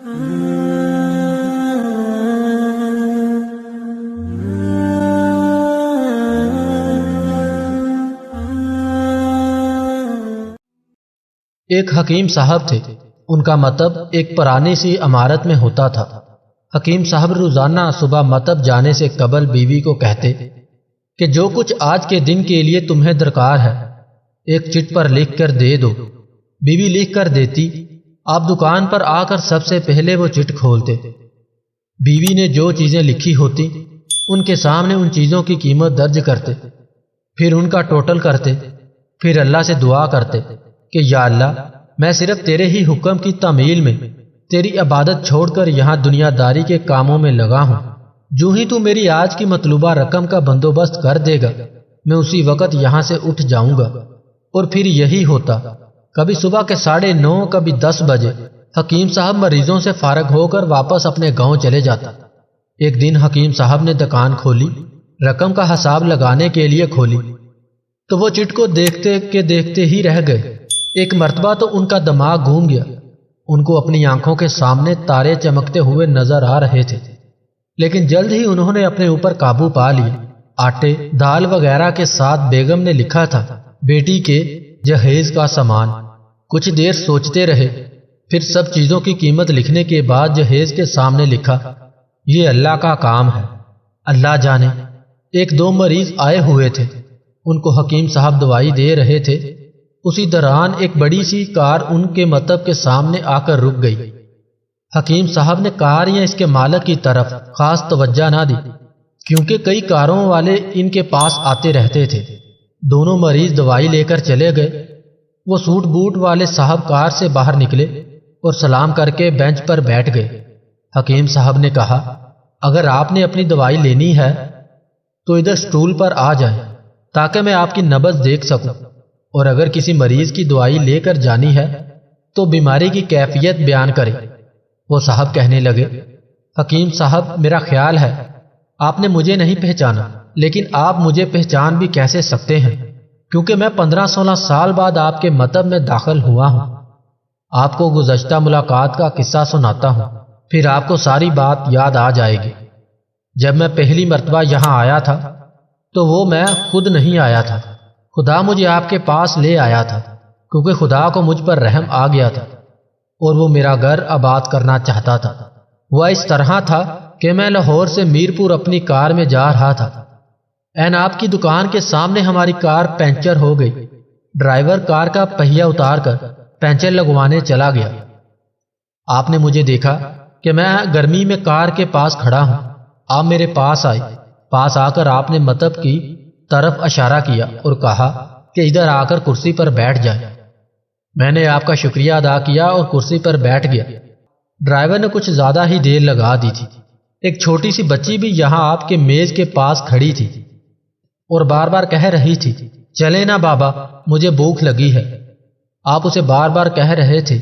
ایک حکیم صاحب تھے۔ ان کا مطب ایک پرانی سی عمارت میں ہوتا تھا۔ حکیم صاحب روزانہ صبح مطب جانے سے قبل بیوی کو کہتے کہ جو کچھ آج کے دن کے لیے تمہیں درکار ہے ایک چٹ پر لکھ کر دے دو۔ بیوی لکھ کر دیتی۔ آپ دکان پر آ کر سب سے پہلے وہ چٹ کھولتے۔ بیوی نے جو چیزیں لکھی ہوتی ان کے سامنے ان چیزوں کی قیمت درج کرتے، پھر ان کا ٹوٹل کرتے، پھر اللہ سے دعا کرتے کہ یا اللہ، میں صرف تیرے ہی حکم کی تعمیل میں تیری عبادت چھوڑ کر یہاں دنیا داری کے کاموں میں لگا ہوں۔ جو ہی تو میری آج کی مطلوبہ رقم کا بندوبست کر دے گا میں اسی وقت یہاں سے اٹھ جاؤں گا۔ اور پھر یہی ہوتا۔ کبھی صبح کے 9:30 کبھی 10 بجے حکیم صاحب مریضوں سے فارغ ہو کر واپس اپنے گاؤں چلے جاتا۔ ایک دن حکیم صاحب نے دکان کھولی، رقم کا حساب لگانے کے لیے کھولی تو وہ چٹ کو دیکھتے ہی رہ گئے۔ ایک مرتبہ تو ان کا دماغ گھوم گیا۔ ان کو اپنی آنکھوں کے سامنے تارے چمکتے ہوئے نظر آ رہے تھے، لیکن جلد ہی انہوں نے اپنے اوپر قابو پا لیا۔ آٹے، دال وغیرہ کے ساتھ بیگم نے لکھا تھا بیٹی کے جہیز کا سامان۔ کچھ دیر سوچتے رہے، پھر سب چیزوں کی قیمت لکھنے کے بعد جہیز کے سامنے لکھا، یہ اللہ کا کام ہے، اللہ جانے۔ 1-2 مریض آئے ہوئے تھے، ان کو حکیم صاحب دوائی دے رہے تھے۔ اسی دوران ایک بڑی سی کار ان کے مطب کے سامنے آ کر رک گئی۔ حکیم صاحب نے کار یا اس کے مالک کی طرف خاص توجہ نہ دی، کیونکہ کئی کاروں والے ان کے پاس آتے رہتے تھے۔ دونوں مریض دوائی لے کر چلے گئے۔ وہ سوٹ بوٹ والے صاحب کار سے باہر نکلے اور سلام کر کے بینچ پر بیٹھ گئے۔ حکیم صاحب نے کہا، اگر آپ نے اپنی دوائی لینی ہے تو ادھر سٹول پر آ جائیں تاکہ میں آپ کی نبض دیکھ سکوں، اور اگر کسی مریض کی دوائی لے کر جانی ہے تو بیماری کی کیفیت بیان کرے۔ وہ صاحب کہنے لگے، حکیم صاحب، میرا خیال ہے آپ نے مجھے نہیں پہچانا، لیکن آپ مجھے پہچان بھی کیسے سکتے ہیں، کیونکہ میں 15-16 سال بعد آپ کے مطب میں داخل ہوا ہوں۔ آپ کو گزشتہ ملاقات کا قصہ سناتا ہوں، پھر آپ کو ساری بات یاد آ جائے گی۔ جب میں پہلی مرتبہ یہاں آیا تھا تو وہ میں خود نہیں آیا تھا، خدا مجھے آپ کے پاس لے آیا تھا، کیونکہ خدا کو مجھ پر رحم آ گیا تھا اور وہ میرا گھر آباد کرنا چاہتا تھا۔ وہ اس طرح تھا کہ میں لاہور سے میرپور اپنی کار میں جا رہا تھا۔ این آپ کی دکان کے سامنے ہماری کار پنچر ہو گئی۔ ڈرائیور کار کا پہیہ اتار کر پنچر لگوانے چلا گیا۔ آپ نے مجھے دیکھا کہ میں گرمی میں کار کے پاس کھڑا ہوں۔ آپ میرے پاس آئے۔ پاس آ کر آپ نے مطب کی طرف اشارہ کیا اور کہا کہ ادھر آ کر کرسی پر بیٹھ جائے۔ میں نے آپ کا شکریہ ادا کیا اور کرسی پر بیٹھ گیا۔ ڈرائیور نے کچھ زیادہ ہی دیر لگا دی تھی۔ ایک چھوٹی سی بچی بھی یہاں آپ کے میز کے پاس کھڑی تھی اور بار بار کہہ رہی تھی، چلے نا بابا، مجھے بھوک لگی ہے۔ آپ اسے بار بار کہہ رہے تھے،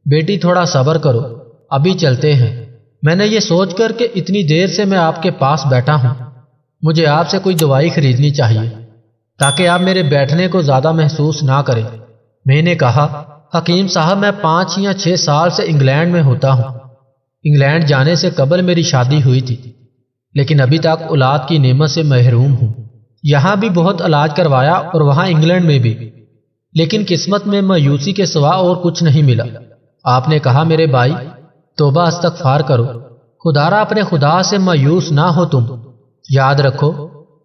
بیٹی تھوڑا صبر کرو، ابھی چلتے ہیں۔ میں نے یہ سوچ کر کہ اتنی دیر سے میں آپ کے پاس بیٹھا ہوں، مجھے آپ سے کوئی دوائی خریدنی چاہیے تاکہ آپ میرے بیٹھنے کو زیادہ محسوس نہ کریں۔ میں نے کہا، حکیم صاحب، میں 5 یا 6 سال سے انگلینڈ میں ہوتا ہوں۔ انگلینڈ جانے سے قبل میری شادی ہوئی تھی، لیکن ابھی تک اولاد کی نعمت سے محروم ہوں۔ یہاں بھی بہت علاج کروایا اور وہاں انگلینڈ میں بھی، لیکن قسمت میں مایوسی کے سوا اور کچھ نہیں ملا۔ آپ نے کہا، میرے بھائی، توبہ استغفار کرو، خدارا اپنے خدا سے مایوس نہ ہو تم۔ یاد رکھو،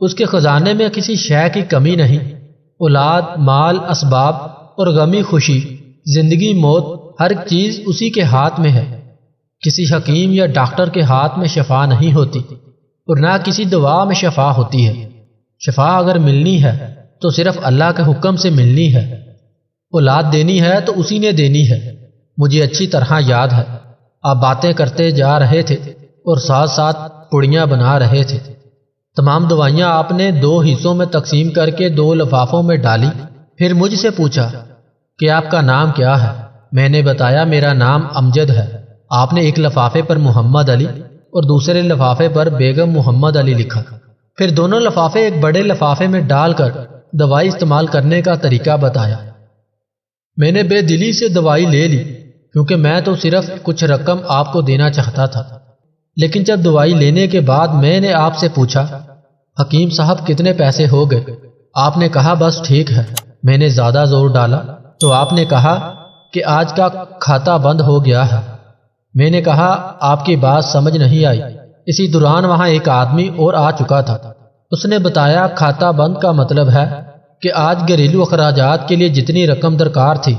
اس کے خزانے میں کسی شے کی کمی نہیں۔ اولاد، مال، اسباب اور غمی خوشی، زندگی موت، ہر چیز اسی کے ہاتھ میں ہے۔ کسی حکیم یا ڈاکٹر کے ہاتھ میں شفا نہیں ہوتی اور نہ کسی دوا میں شفا ہوتی ہے۔ شفا اگر ملنی ہے تو صرف اللہ کے حکم سے ملنی ہے۔ اولاد دینی ہے تو اسی نے دینی ہے۔ مجھے اچھی طرح یاد ہے، آپ باتیں کرتے جا رہے تھے اور ساتھ ساتھ پڑیاں بنا رہے تھے۔ تمام دوائیاں آپ نے 2 حصوں میں تقسیم کر کے 2 لفافوں میں ڈالی، پھر مجھ سے پوچھا کہ آپ کا نام کیا ہے۔ میں نے بتایا، میرا نام امجد ہے۔ آپ نے ایک لفافے پر محمد علی اور دوسرے لفافے پر بیگم محمد علی لکھا، پھر دونوں لفافے ایک بڑے لفافے میں ڈال کر دوائی استعمال کرنے کا طریقہ بتایا۔ میں نے بے دلی سے دوائی لے لی کیونکہ میں تو صرف کچھ رقم آپ کو دینا چاہتا تھا، لیکن جب دوائی لینے کے بعد میں نے آپ سے پوچھا حکیم صاحب کتنے پیسے ہو گئے، آپ نے کہا بس ٹھیک ہے۔ میں نے زیادہ زور ڈالا تو آپ نے کہا کہ آج کا کھاتا بند ہو گیا ہے۔ میں نے کہا آپ کی بات سمجھ نہیں آئی۔ اسی دوران وہاں ایک آدمی اور آ چکا تھا۔ اس نے بتایا کھاتا بند کا مطلب ہے کہ آج گھریلو اخراجات کے لیے جتنی رقم درکار تھی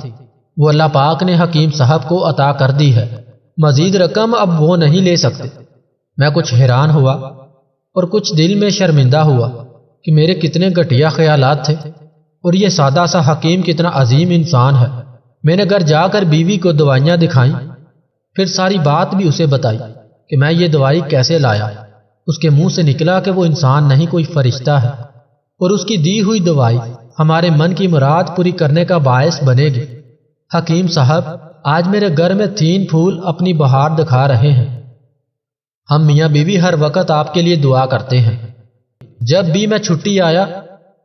وہ اللہ پاک نے حکیم صاحب کو عطا کر دی ہے، مزید رقم اب وہ نہیں لے سکتے۔ میں کچھ حیران ہوا اور کچھ دل میں شرمندہ ہوا کہ میرے کتنے گھٹیا خیالات تھے اور یہ سادہ سا حکیم کتنا عظیم انسان ہے۔ میں نے گھر جا کر بیوی کو دوائیاں دکھائیں، پھر ساری بات بھی اسے بتائی کہ میں یہ دوائی کیسے لایا۔ اس کے منہ سے نکلا کہ وہ انسان نہیں کوئی فرشتہ ہے اور اس کی دی ہوئی دوائی ہمارے من کی مراد پوری کرنے کا باعث بنے گی۔ حکیم صاحب آج میرے گھر میں 3 پھول اپنی بہار دکھا رہے ہیں۔ ہم میاں بیوی ہر وقت آپ کے لیے دعا کرتے ہیں۔ جب بھی میں چھٹی آیا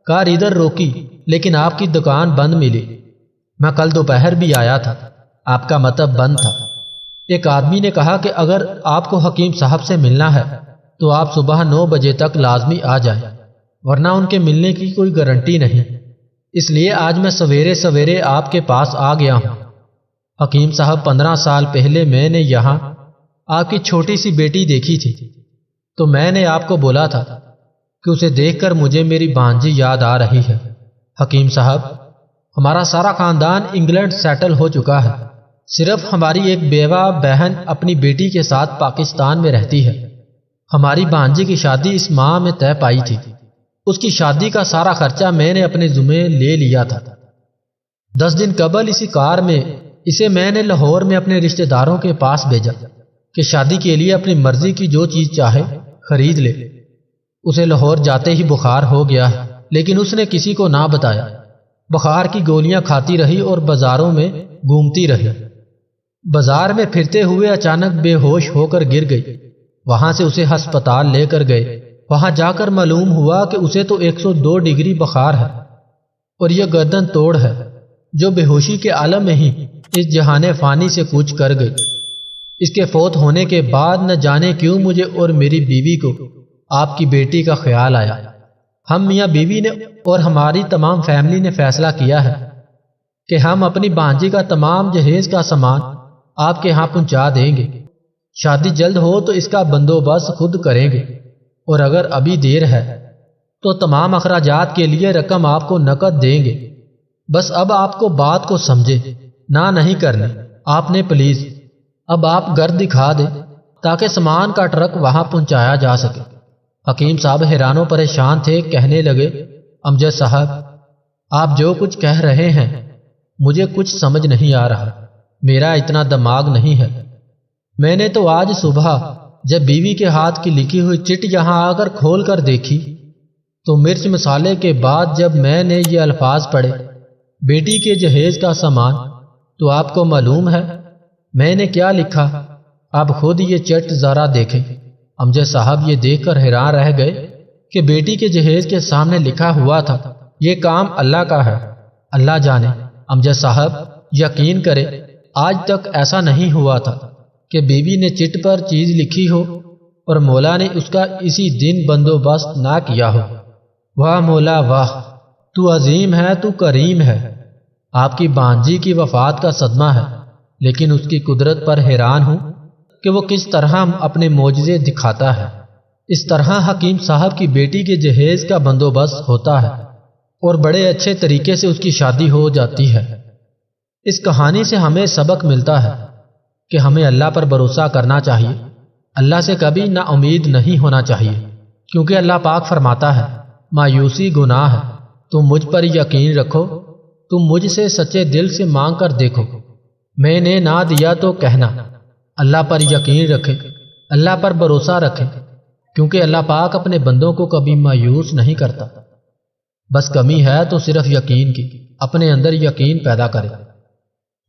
کار ادھر روکی لیکن آپ کی دکان بند ملی۔ میں کل دوپہر بھی آیا تھا، آپ کا مطب بند تھا۔ ایک آدمی نے کہا کہ اگر آپ کو حکیم صاحب سے ملنا ہے تو آپ صبح 9 بجے تک لازمی آ جائیں، ورنہ ان کے ملنے کی کوئی گارنٹی نہیں۔ اس لیے آج میں سویرے سویرے آپ کے پاس آ گیا ہوں۔ حکیم صاحب 15 سال پہلے میں نے یہاں آپ کی چھوٹی سی بیٹی دیکھی تھی تو میں نے آپ کو بولا تھا کہ اسے دیکھ کر مجھے میری بھانجی یاد آ رہی ہے۔ حکیم صاحب ہمارا سارا خاندان انگلینڈ سیٹل ہو چکا ہے، صرف ہماری ایک بیوہ بہن اپنی بیٹی کے ساتھ پاکستان میں رہتی ہے۔ ہماری بھانجی کی شادی اس ماہ میں طے پائی تھی، اس کی شادی کا سارا خرچہ میں نے اپنے ذمے لے لیا تھا۔ 10 دن قبل اسی کار میں اسے میں نے لاہور میں اپنے رشتہ داروں کے پاس بھیجا کہ شادی کے لیے اپنی مرضی کی جو چیز چاہے خرید لے۔ اسے لاہور جاتے ہی بخار ہو گیا لیکن اس نے کسی کو نہ بتایا۔ بخار کی گولیاں کھاتی رہی اور بازاروں میں گھومتی رہی۔ بازار میں پھرتے ہوئے اچانک بے ہوش ہو کر گر گئی۔ وہاں سے اسے ہسپتال لے کر گئے۔ وہاں جا کر معلوم ہوا کہ اسے تو 102 ڈگری بخار ہے اور یہ گردن توڑ ہے، جو بے ہوشی کے عالم میں ہی اس جہان فانی سے کوچ کر گئی۔ اس کے فوت ہونے کے بعد نہ جانے کیوں مجھے اور میری بیوی کو آپ کی بیٹی کا خیال آیا۔ ہم میاں بیوی نے اور ہماری تمام فیملی نے فیصلہ کیا ہے کہ ہم اپنی بھانجی کا تمام جہیز کا سامان آپ کے ہاں پہنچا دیں گے۔ شادی جلد ہو تو اس کا بندوبست خود کریں گے، اور اگر ابھی دیر ہے تو تمام اخراجات کے لیے رقم آپ کو نقد دیں گے۔ بس اب آپ کو بات کو سمجھے نہ نہیں کرنی آپ نے پلیز۔ اب آپ گھر دکھا دیں تاکہ سامان کا ٹرک وہاں پہنچایا جا سکے۔ حکیم صاحب حیران و پریشان تھے، کہنے لگے امجد صاحب آپ جو کچھ کہہ رہے ہیں مجھے کچھ سمجھ نہیں آ رہا، میرا اتنا دماغ نہیں ہے۔ میں نے تو آج صبح جب بیوی کے ہاتھ کی لکھی ہوئی چٹ یہاں آ کر کھول کر دیکھی تو مرچ مسالے کے بعد جب میں نے یہ الفاظ پڑھے بیٹی کے جہیز کا سامان، تو آپ کو معلوم ہے میں نے کیا لکھا؟ آپ خود یہ چٹ ذرا دیکھیں۔ امجد صاحب یہ دیکھ کر حیران رہ گئے کہ بیٹی کے جہیز کے سامنے لکھا ہوا تھا یہ کام اللہ کا ہے، اللہ جانے۔ امجد صاحب یقین کرے آج تک ایسا نہیں ہوا تھا کہ بیوی نے چٹ پر چیز لکھی ہو اور مولا نے اس کا اسی دن بندوبست نہ کیا ہو۔ واہ مولا واہ، تو عظیم ہے، تو کریم ہے۔ آپ کی بھانجی کی وفات کا صدمہ ہے، لیکن اس کی قدرت پر حیران ہوں کہ وہ کس طرح اپنے معجزے دکھاتا ہے۔ اس طرح حکیم صاحب کی بیٹی کے جہیز کا بندوبست ہوتا ہے اور بڑے اچھے طریقے سے اس کی شادی ہو جاتی ہے۔ اس کہانی سے ہمیں سبق ملتا ہے کہ ہمیں اللہ پر بھروسہ کرنا چاہیے، اللہ سے کبھی نا امید نہیں ہونا چاہیے، کیونکہ اللہ پاک فرماتا ہے مایوسی گناہ ہے، تم مجھ پر یقین رکھو، تم مجھ سے سچے دل سے مانگ کر دیکھو، میں نے نہ دیا تو کہنا۔ اللہ پر یقین رکھیں، اللہ پر بھروسہ رکھیں، کیونکہ اللہ پاک اپنے بندوں کو کبھی مایوس نہیں کرتا۔ بس کمی ہے تو صرف یقین کی، اپنے اندر یقین پیدا کرے۔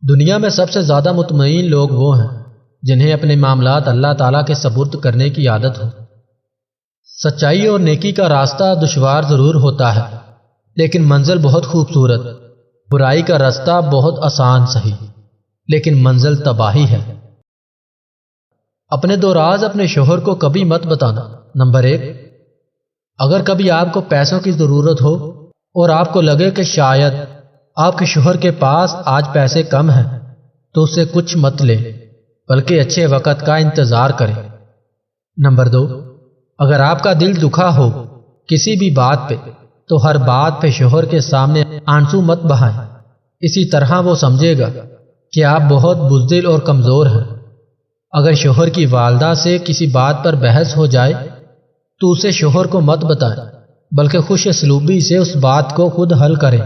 دنیا میں سب سے زیادہ مطمئن لوگ وہ ہیں جنہیں اپنے معاملات اللہ تعالیٰ کے سپرد کرنے کی عادت ہو۔ سچائی اور نیکی کا راستہ دشوار ضرور ہوتا ہے، لیکن منزل بہت خوبصورت، برائی کا راستہ بہت آسان سہی۔ لیکن منزل تباہی ہے۔ اپنے دو راز اپنے شوہر کو کبھی مت بتانا۔ نمبر 1، اگر کبھی آپ کو پیسوں کی ضرورت ہو اور آپ کو لگے کہ شاید آپ کے شوہر کے پاس آج پیسے کم ہیں تو اس سے کچھ مت لیں، بلکہ اچھے وقت کا انتظار کریں۔ نمبر 2، اگر آپ کا دل دکھا ہو کسی بھی بات پہ تو ہر بات پہ شوہر کے سامنے آنسو مت بہائیں، اسی طرح وہ سمجھے گا کہ آپ بہت بزدل اور کمزور ہیں۔ اگر شوہر کی والدہ سے کسی بات پر بحث ہو جائے تو اسے شوہر کو مت بتائیں، بلکہ خوش اسلوبی سے اس بات کو خود حل کریں۔